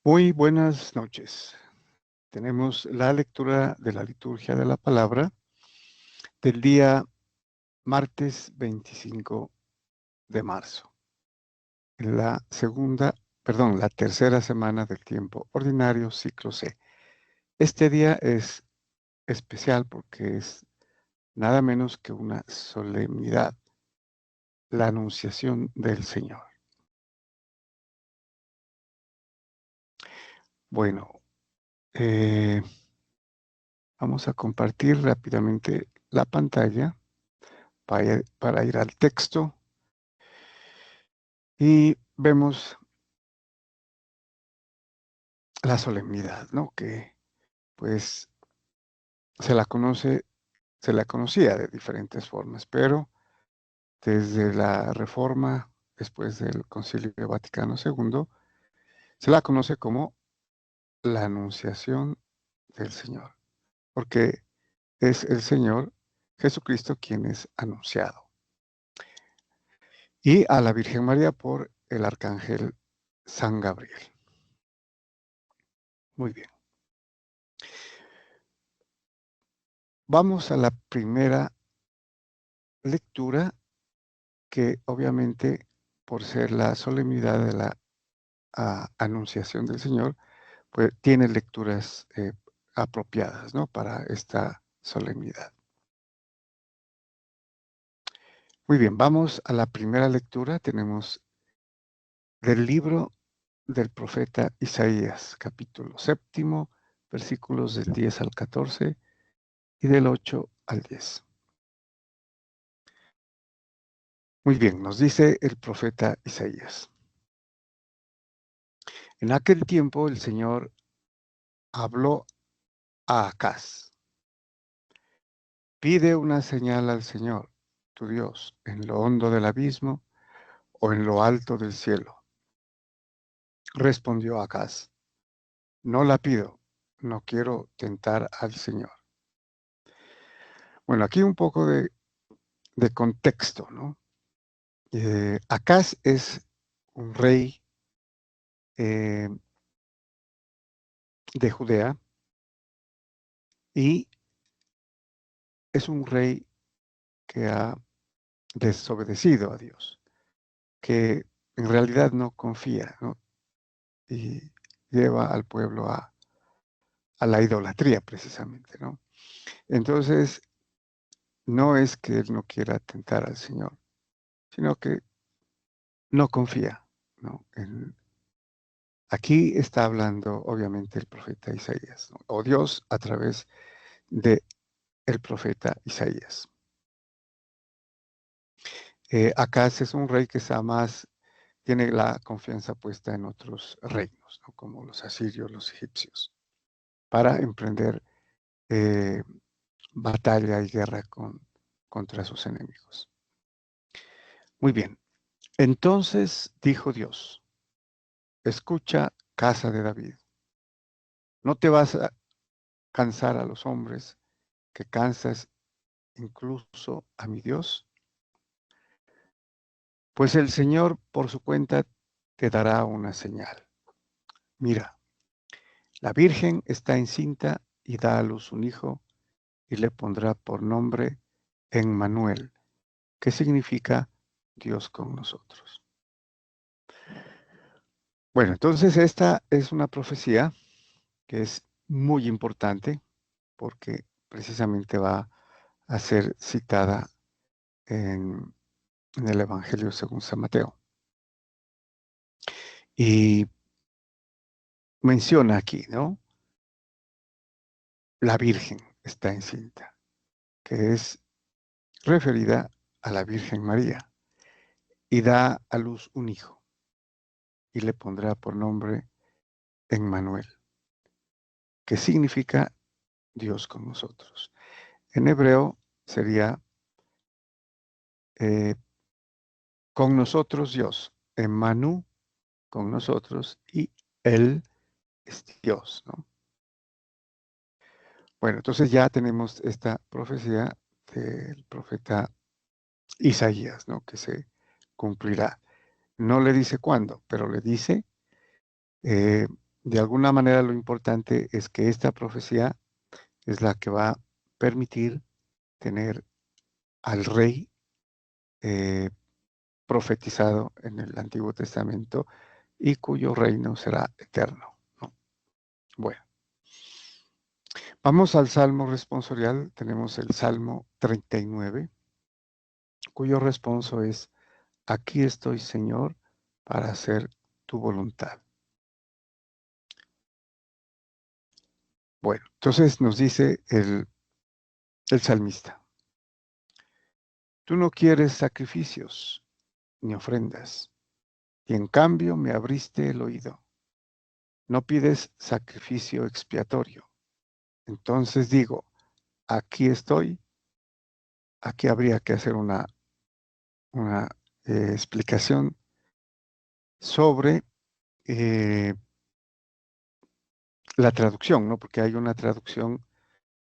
Muy buenas noches. Tenemos la lectura de la liturgia de la palabra del día martes 25 de marzo, la tercera semana del tiempo ordinario, ciclo C. Este día es especial porque es nada menos que una solemnidad, la anunciación del Señor. Bueno, eh, vamos a compartir rápidamente la pantalla para ir al texto y vemos la solemnidad, ¿no? Que pues se la conoce, se la conocía de diferentes formas, pero desde la Reforma, después del Concilio Vaticano II, se la conoce como la Anunciación del Señor, porque es el Señor Jesucristo quien es anunciado. Y a la Virgen María por el Arcángel San Gabriel. Muy bien. Vamos a la primera lectura que obviamente por ser la solemnidad de la anunciación del Señor, pues tiene lecturas apropiadas, ¿no? Para esta solemnidad. Muy bien, vamos a la primera lectura. Tenemos del libro del profeta Isaías, capítulo 7, versículos del 10 al 14 y del 8 al 10. Muy bien, nos dice el profeta Isaías. En aquel tiempo el Señor habló a Acaz. Pide una señal al Señor, tu Dios, en lo hondo del abismo o en lo alto del cielo. Respondió Acaz, no la pido, no quiero tentar al Señor. Bueno, aquí un poco de contexto, ¿no? Acaz es un rey eh, de Judea y es un rey que ha desobedecido a Dios, que en realidad no confía, ¿no? Y lleva al pueblo a la idolatría precisamente, ¿no? Entonces, no es que él no quiera tentar al Señor, sino que no confía, ¿no? Aquí está hablando obviamente el profeta Isaías, ¿no? O Dios a través de el profeta Isaías. Acaz es un rey que jamás tiene la confianza puesta en otros reinos, ¿no? Como los asirios, los egipcios, para emprender eh, batalla y guerra contra sus enemigos. Muy bien. Entonces dijo Dios, escucha, casa de David, no te vas a cansar a los hombres, que cansas incluso a mi Dios, pues el Señor por su cuenta te dará una señal. Mira, la Virgen está encinta y da a luz un hijo y le pondrá por nombre Emmanuel, que significa Dios con nosotros. Bueno, entonces esta es una profecía que es muy importante porque precisamente va a ser citada en el Evangelio según San Mateo. Y menciona aquí, ¿no? La Virgen está encinta, que es referida a la Virgen María, y da a luz un hijo, y le pondrá por nombre Emmanuel, que significa Dios con nosotros. En hebreo sería eh, con nosotros Dios, Emmanuel con nosotros, y Él es Dios, ¿no? Bueno, entonces ya tenemos esta profecía del profeta Isaías, ¿no? Que se cumplirá. No le dice cuándo, pero le dice, eh, de alguna manera lo importante es que esta profecía es la que va a permitir tener al rey profetizado en el Antiguo Testamento y cuyo reino será eterno, ¿no? Bueno, vamos al Salmo responsorial. Tenemos el Salmo 39, cuyo responso es: aquí estoy, Señor, para hacer tu voluntad. Bueno, entonces nos dice el salmista: tú no quieres sacrificios ni ofrendas, y en cambio me abriste el oído. No pides sacrificio expiatorio. Entonces digo, aquí estoy. Aquí habría que hacer una explicación sobre la traducción, ¿no? Porque hay una traducción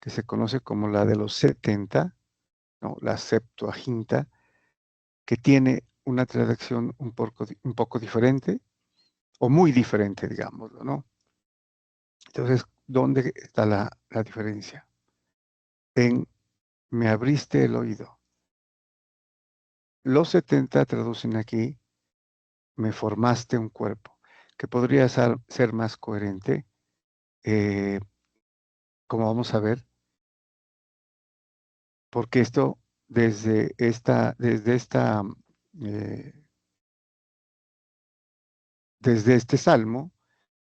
que se conoce como la de los 70, ¿no? La Septuaginta, que tiene una traducción un poco diferente, o muy diferente, digámoslo, ¿no? Entonces, ¿dónde está la diferencia? En me abriste el oído. Los 70 traducen aquí, me formaste un cuerpo, que podría ser más coherente, eh, como vamos a ver, porque esto eh, desde este salmo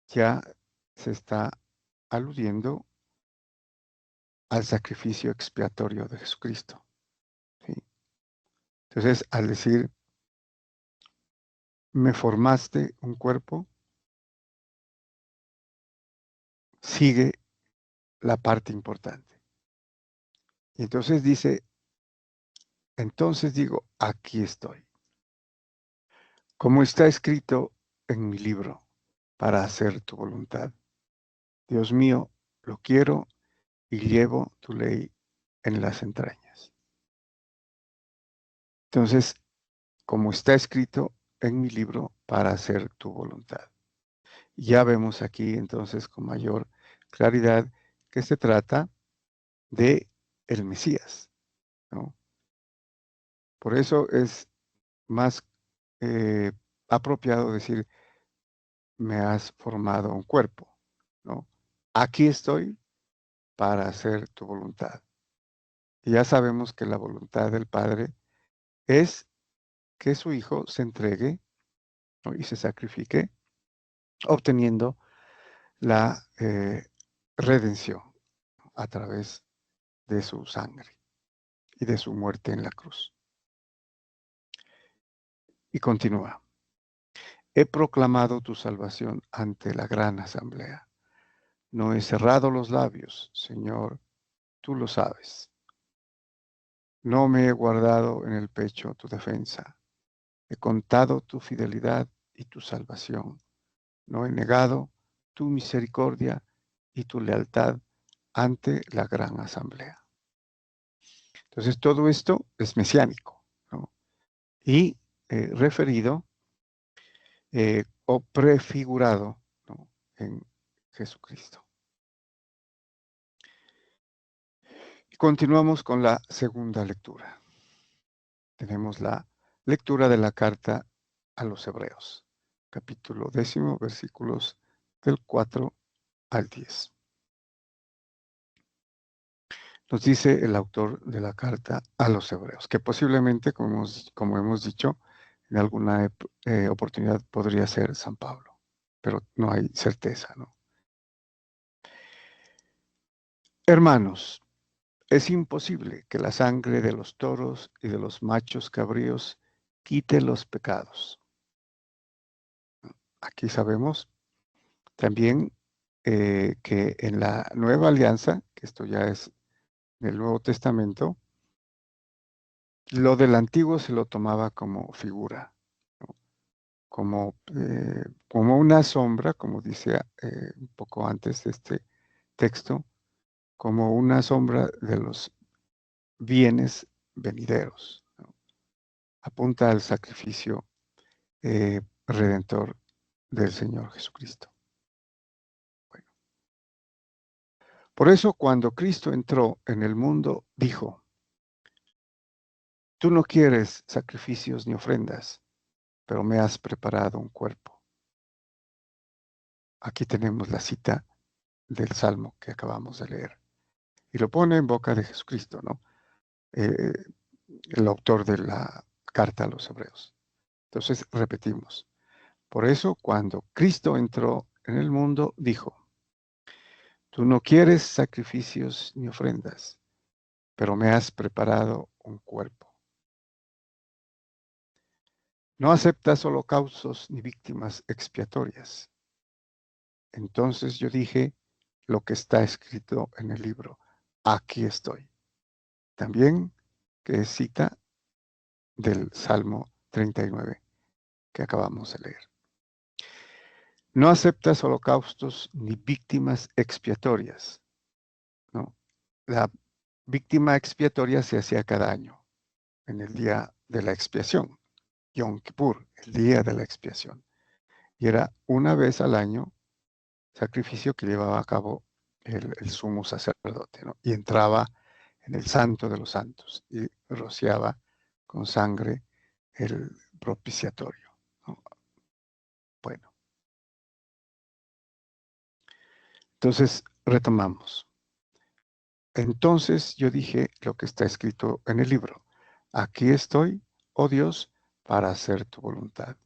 ya se está aludiendo al sacrificio expiatorio de Jesucristo, ¿sí? Entonces, al decir, me formaste un cuerpo, sigue la parte importante. Y entonces dice, entonces digo, aquí estoy. Como está escrito en mi libro, para hacer tu voluntad. Dios mío, lo quiero y llevo tu ley en las entrañas. Entonces, como está escrito en mi libro, para hacer tu voluntad. Ya vemos aquí entonces con mayor claridad que se trata de el Mesías, ¿no? Por eso es más apropiado decir, me has formado un cuerpo, ¿no? Aquí estoy para hacer tu voluntad. Y ya sabemos que la voluntad del Padre es que su Hijo se entregue, ¿no? Y se sacrifique, obteniendo la redención a través de su sangre y de su muerte en la cruz. Y continúa. He proclamado tu salvación ante la gran asamblea. No he cerrado los labios, Señor, tú lo sabes. No me he guardado en el pecho tu defensa. He contado tu fidelidad y tu salvación. No he negado tu misericordia y tu lealtad ante la gran asamblea. Entonces, todo esto es mesiánico, ¿no? Y referido o prefigurado, ¿no? En Jesucristo. Y continuamos con la segunda lectura. Tenemos la lectura de la carta a los Hebreos, capítulo 10, versículos del 4 al 10. Nos dice el autor de la carta a los Hebreos, que posiblemente, como hemos dicho, en alguna oportunidad podría ser San Pablo, pero no hay certeza, ¿no? Hermanos, es imposible que la sangre de los toros y de los machos cabríos quite los pecados. Aquí sabemos también que en la Nueva Alianza, que esto ya es del Nuevo Testamento, lo del Antiguo se lo tomaba como figura, ¿no? Como una sombra, como dice un poco antes de este texto, como una sombra de los bienes venideros, ¿no? Apunta al sacrificio redentor del Señor Jesucristo. Por eso, cuando Cristo entró en el mundo, dijo: tú no quieres sacrificios ni ofrendas, pero me has preparado un cuerpo. Aquí tenemos la cita del Salmo que acabamos de leer. Y lo pone en boca de Jesucristo, ¿no? Eh, el autor de la carta a los Hebreos. Entonces, repetimos. Por eso, cuando Cristo entró en el mundo, dijo: tú no quieres sacrificios ni ofrendas, pero me has preparado un cuerpo. No aceptas holocaustos ni víctimas expiatorias. Entonces yo dije lo que está escrito en el libro: aquí estoy. También que es cita del Salmo 39 que acabamos de leer. No aceptas holocaustos ni víctimas expiatorias, ¿no? La víctima expiatoria se hacía cada año, en el día de la expiación, Yom Kippur, el día de la expiación. Y era una vez al año sacrificio que llevaba a cabo el sumo sacerdote, ¿no? Y entraba en el santo de los santos y rociaba con sangre el propiciatorio, ¿no? Bueno, entonces retomamos. Entonces yo dije lo que está escrito en el libro: aquí estoy, oh Dios, para hacer tu voluntad.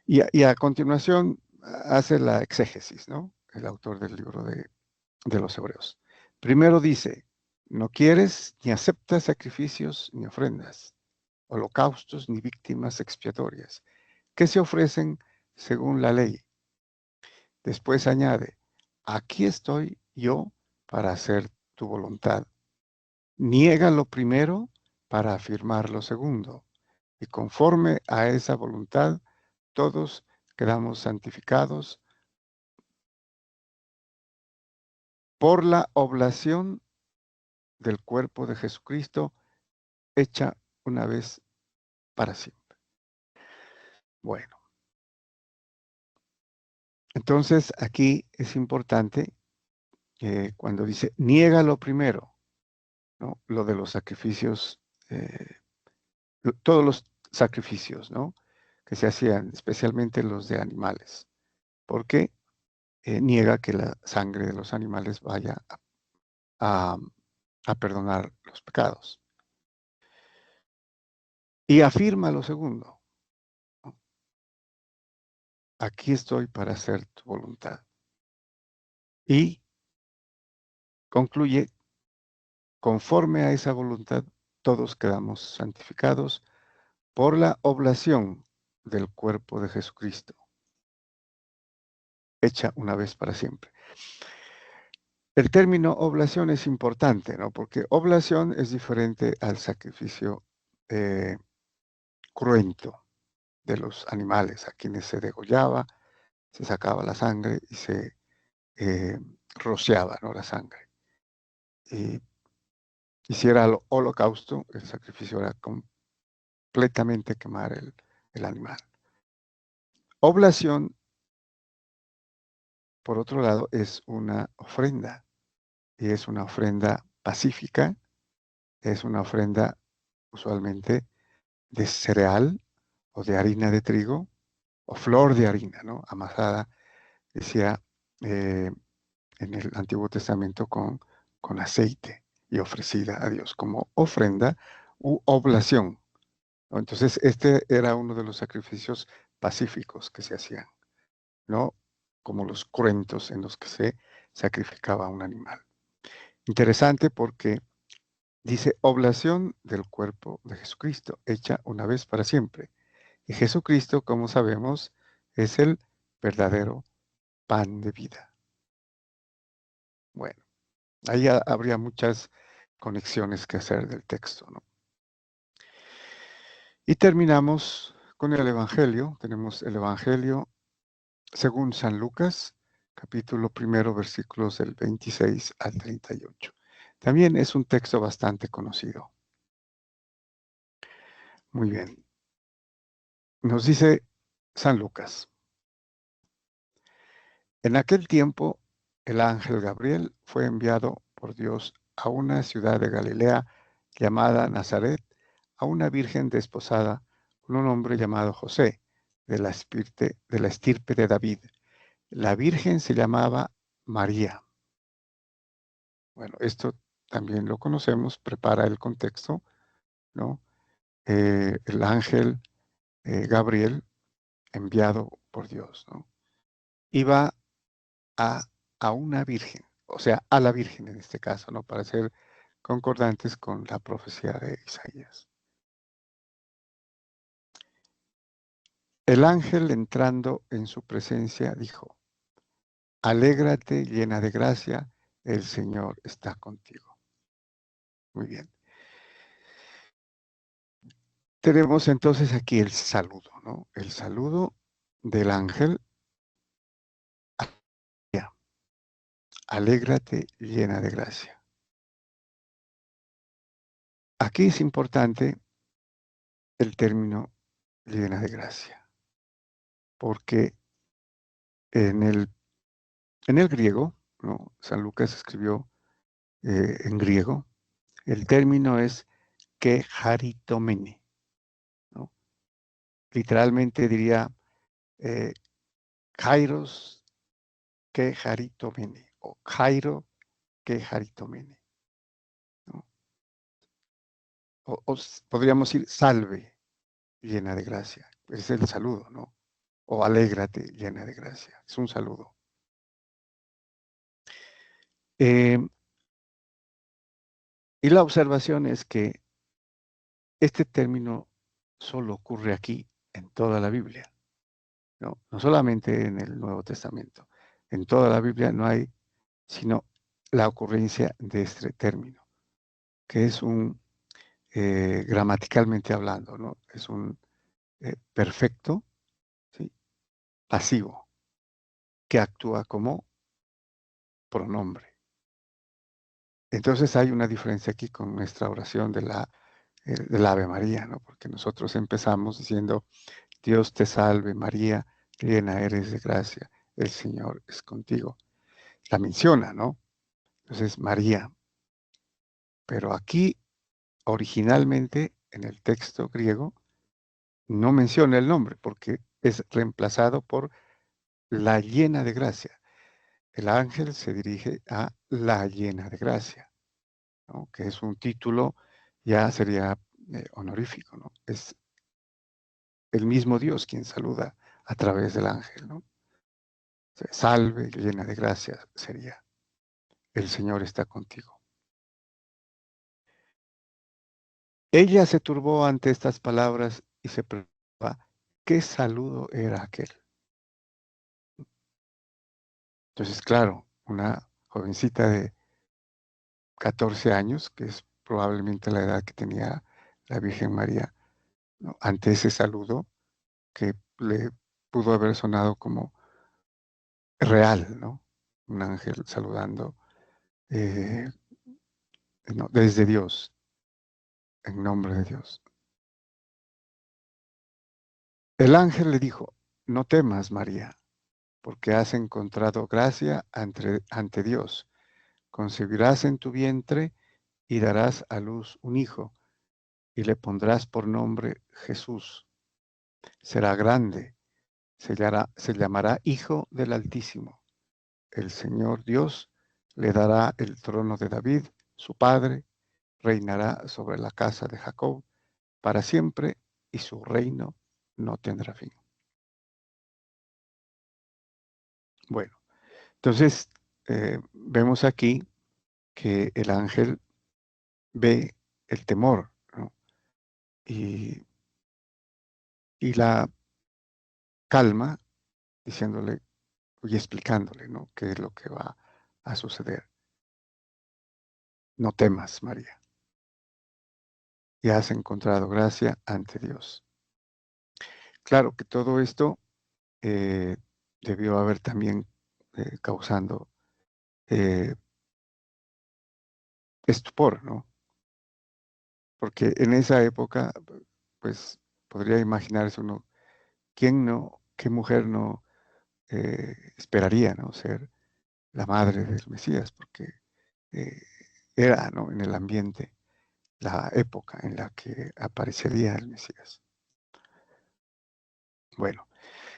Y a continuación hace la exégesis, ¿no? El autor del libro de los Hebreos. Primero dice: no quieres ni aceptas sacrificios ni ofrendas, holocaustos ni víctimas expiatorias, que se ofrecen según la ley. Después añade: aquí estoy yo para hacer tu voluntad. Niega lo primero para afirmar lo segundo, y conforme a esa voluntad, todos quedamos santificados por la oblación del cuerpo de Jesucristo, hecha una vez para siempre. Bueno, entonces aquí es importante cuando dice niega lo primero, ¿no? Lo de los sacrificios, todos los sacrificios, ¿no? Que se hacían, especialmente los de animales, porque niega que la sangre de los animales vaya a, a perdonar los pecados. Y afirma lo segundo: ¿no? Aquí estoy para hacer tu voluntad. Y concluye: conforme a esa voluntad, todos quedamos santificados por la oblación del cuerpo de Jesucristo, hecha una vez para siempre. El término oblación es importante, ¿no? Porque oblación es diferente al sacrificio eh, cruento de los animales, a quienes se degollaba, se sacaba la sangre y se eh, rociaba, ¿no? La sangre. Y si era el holocausto, el sacrificio era completamente quemar el animal. Oblación, por otro lado, es una ofrenda, y es una ofrenda pacífica, es una ofrenda usualmente de cereal o de harina de trigo o flor de harina, ¿no? Amasada, decía en el Antiguo Testamento, con aceite y ofrecida a Dios como ofrenda u oblación, ¿no? Entonces, este era uno de los sacrificios pacíficos que se hacían, ¿no? Como los cruentos en los que se sacrificaba un animal. Interesante porque dice oblación del cuerpo de Jesucristo, hecha una vez para siempre. Y Jesucristo, como sabemos, es el verdadero pan de vida. Bueno, ahí habría muchas conexiones que hacer del texto, ¿no? Y terminamos con el Evangelio. Tenemos el Evangelio según San Lucas, capítulo primero, versículos del 26 al 38. También es un texto bastante conocido. Muy bien. Nos dice San Lucas: en aquel tiempo el ángel Gabriel fue enviado por Dios a una ciudad de Galilea llamada Nazaret, a una virgen desposada con un hombre llamado José, de la estirpe de David. La virgen se llamaba María. Bueno, esto también lo conocemos, prepara el contexto, ¿no? El ángel Gabriel, enviado por Dios, ¿no? Iba a, a una virgen, o sea, a la virgen en este caso, ¿no? Para ser concordantes con la profecía de Isaías. El ángel entrando en su presencia dijo, alégrate llena de gracia, el Señor está contigo. Muy bien. Tenemos entonces aquí el saludo, ¿no? El saludo del ángel. Alégrate llena de gracia. Aquí es importante el término llena de gracia, porque en el griego, ¿no? San Lucas escribió en griego, el término es que haritomene, ¿no? Literalmente diría kairos que haritomene o kairo que haritomene, ¿no? Podríamos decir salve llena de gracia, es el saludo, ¿no? O alégrate llena de gracia, es un saludo. Eh, y la observación es que este término solo ocurre aquí en toda la Biblia, ¿no? No solamente en el Nuevo Testamento. En toda la Biblia no hay sino la ocurrencia de este término, que es gramaticalmente hablando, ¿no? Es un perfecto, ¿sí? Pasivo, que actúa como pronombre. Entonces hay una diferencia aquí con nuestra oración del Ave María, ¿no? Porque nosotros empezamos diciendo, Dios te salve María, llena eres de gracia, el Señor es contigo. La menciona, ¿no? Entonces María. Pero aquí, originalmente, en el texto griego, no menciona el nombre porque es reemplazado por la llena de gracia. El ángel se dirige a la llena de gracia, ¿no? Que es un título, ya sería honorífico, ¿no? Es el mismo Dios quien saluda a través del ángel, ¿no? Salve, llena de gracia sería. El Señor está contigo. Ella se turbó ante estas palabras y se preguntaba, ¿qué saludo era aquel? Entonces, claro, una jovencita de 14 años, que es probablemente la edad que tenía la Virgen María, ¿no? Ante ese saludo que le pudo haber sonado como real, ¿no? Un ángel saludando eh, no, desde Dios, en nombre de Dios. El ángel le dijo, no temas, María, porque has encontrado gracia ante Dios. Concebirás en tu vientre y darás a luz un hijo, y le pondrás por nombre Jesús. Será grande, se llamará Hijo del Altísimo. El Señor Dios le dará el trono de David, su padre, reinará sobre la casa de Jacob para siempre, y su reino no tendrá fin. Bueno, entonces vemos aquí que el ángel ve el temor, ¿no? y, y la calma, diciéndole y explicándole, ¿no? Qué es lo que va a suceder. No temas, María, y has encontrado gracia ante Dios. Claro que todo esto eh, debió haber también causando eh, estupor, ¿no? Porque en esa época, pues podría imaginarse uno, ¿quién no, qué mujer no esperaría, ¿no? Ser la madre del Mesías, porque eh, era, ¿no?, en el ambiente, la época en la que aparecería el Mesías. Bueno,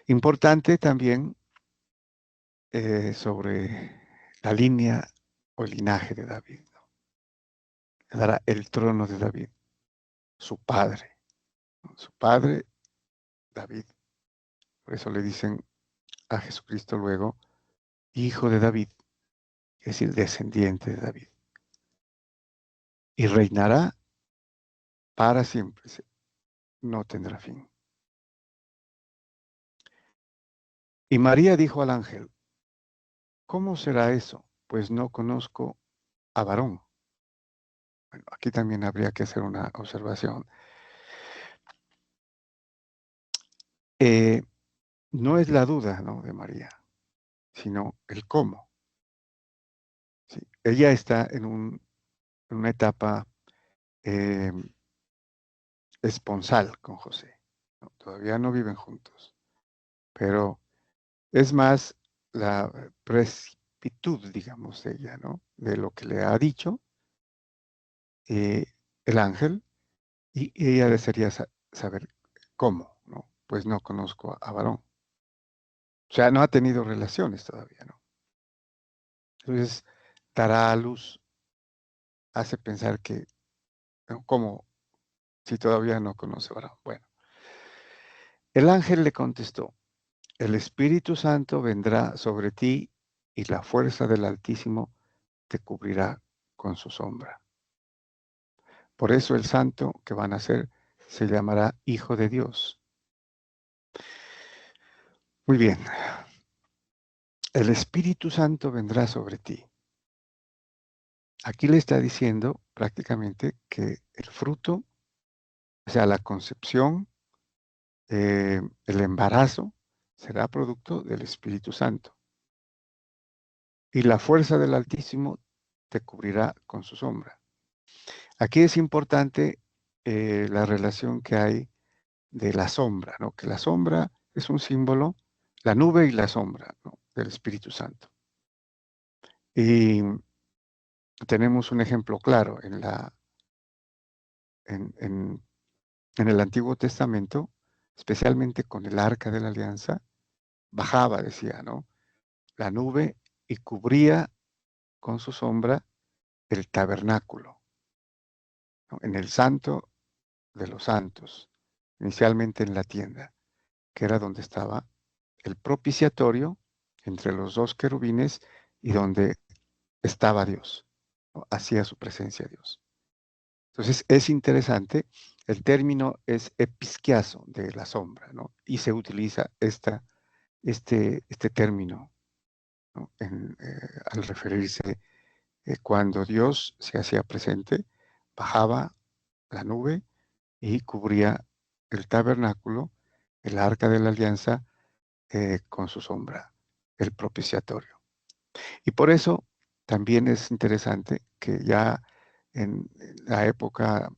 importante también sobre la línea o el linaje de David, ¿no? Dará el trono de David, su padre, ¿no? Su padre, David. Por eso le dicen a Jesucristo luego, hijo de David, es decir, descendiente de David. Y reinará para siempre, no tendrá fin. Y María dijo al ángel, ¿cómo será eso? Pues no conozco a varón. Bueno, aquí también habría que hacer una observación. Eh, no es la duda, ¿no?, de María, sino el cómo. ¿Sí? Ella está en una etapa eh, esponsal con José, ¿no? Todavía no viven juntos, pero es más la precipitud, digamos, de ella, ¿no?, de lo que le ha dicho eh, el ángel, y ella desearía saber cómo, ¿no? Pues no conozco a varón. O sea, no ha tenido relaciones todavía, ¿no? Entonces, dará a luz, hace pensar que, ¿no?, ¿cómo si todavía no conoce varón? Bueno, el ángel le contestó, el Espíritu Santo vendrá sobre ti y la fuerza del Altísimo te cubrirá con su sombra. Por eso el santo que va a nacer se llamará Hijo de Dios. Muy bien, el Espíritu Santo vendrá sobre ti. Aquí le está diciendo prácticamente que el fruto, o sea, la concepción, el embarazo, será producto del Espíritu Santo. Y la fuerza del Altísimo te cubrirá con su sombra. Aquí es importante la relación que hay de la sombra, ¿no? Que la sombra es un símbolo, la nube y la sombra, ¿no?, del Espíritu Santo. Y tenemos un ejemplo claro en el Antiguo Testamento, especialmente con el Arca de la Alianza, bajaba, decía, ¿no?, la nube y cubría con su sombra el tabernáculo, ¿no?, en el Santo de los Santos, inicialmente en la tienda, que era donde estaba el propiciatorio entre los dos querubines y donde estaba Dios, ¿no?, hacía su presencia Dios. Entonces es interesante, el término es episquiazo, de la sombra, ¿no?, y se utiliza este término, ¿no?, al referirse cuando Dios se hacía presente, bajaba la nube y cubría el tabernáculo, el arca de la alianza, con su sombra, el propiciatorio. Y por eso también es interesante que ya en la época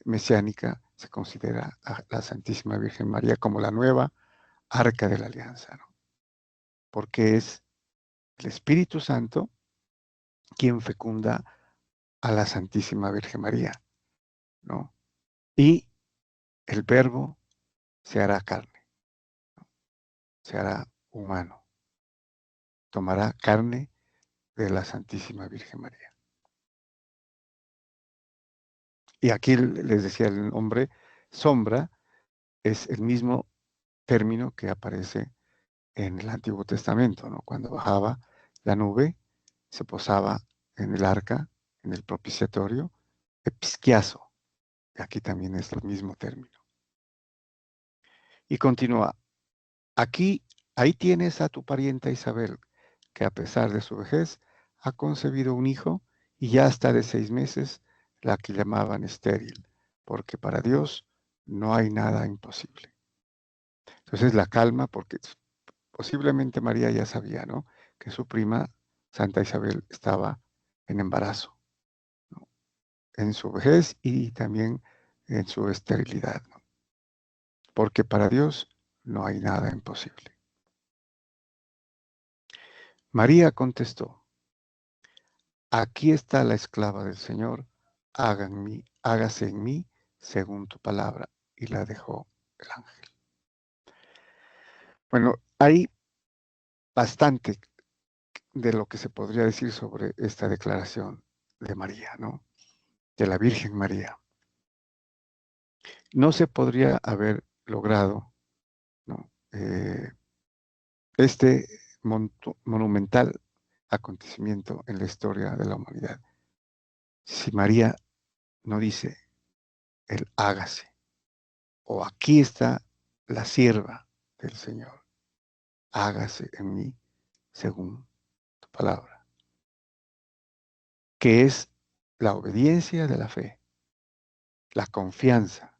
mesiánica se considera a la Santísima Virgen María como la nueva arca de la alianza, ¿no?, porque es el Espíritu Santo quien fecunda a la Santísima Virgen María, ¿no? Y el Verbo se hará carne, se hará humano, tomará carne de la Santísima Virgen María. Y aquí les decía el nombre, sombra, es el mismo término que aparece en el Antiguo Testamento, ¿no?, cuando bajaba la nube, se posaba en el arca, en el propiciatorio, episquiazo. Aquí también es el mismo término. Y continúa, ahí tienes a tu parienta Isabel, que a pesar de su vejez ha concebido un hijo y ya está de 6 meses, la que llamaban estéril, porque para Dios no hay nada imposible. Entonces la calma, porque posiblemente María ya sabía, ¿no?, que su prima, Santa Isabel, estaba en embarazo, ¿no?, en su vejez y también en su esterilidad, ¿no?, porque para Dios no hay nada imposible. María contestó: aquí está la esclava del Señor, hágase en mí según tu palabra. Y la dejó el ángel. Bueno, hay bastante de lo que se podría decir sobre esta declaración de María, ¿no? De la Virgen María. No se podría haber logrado, ¿no? Este monumental acontecimiento en la historia de la humanidad si María no dice el hágase, o aquí está la sierva del Señor, hágase en mí según tu palabra, que es la obediencia de la fe, la confianza,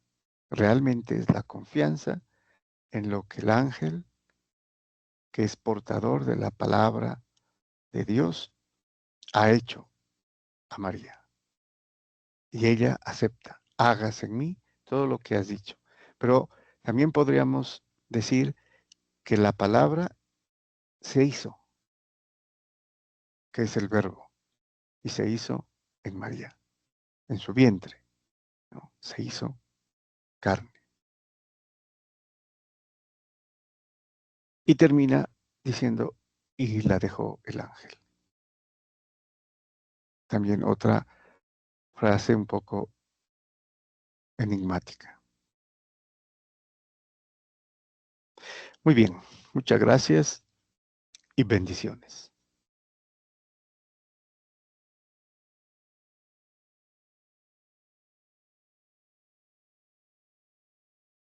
realmente es la confianza en lo que el ángel, que es portador de la palabra de Dios, ha hecho a María. Y ella acepta, hágase en mí todo lo que has dicho. Pero también podríamos decir que la palabra se hizo, que es el verbo, y se hizo en María, en su vientre, ¿no? Se hizo carne. Y termina diciendo, y la dejó el ángel. También otra frase un poco enigmática. Muy bien, muchas gracias y bendiciones.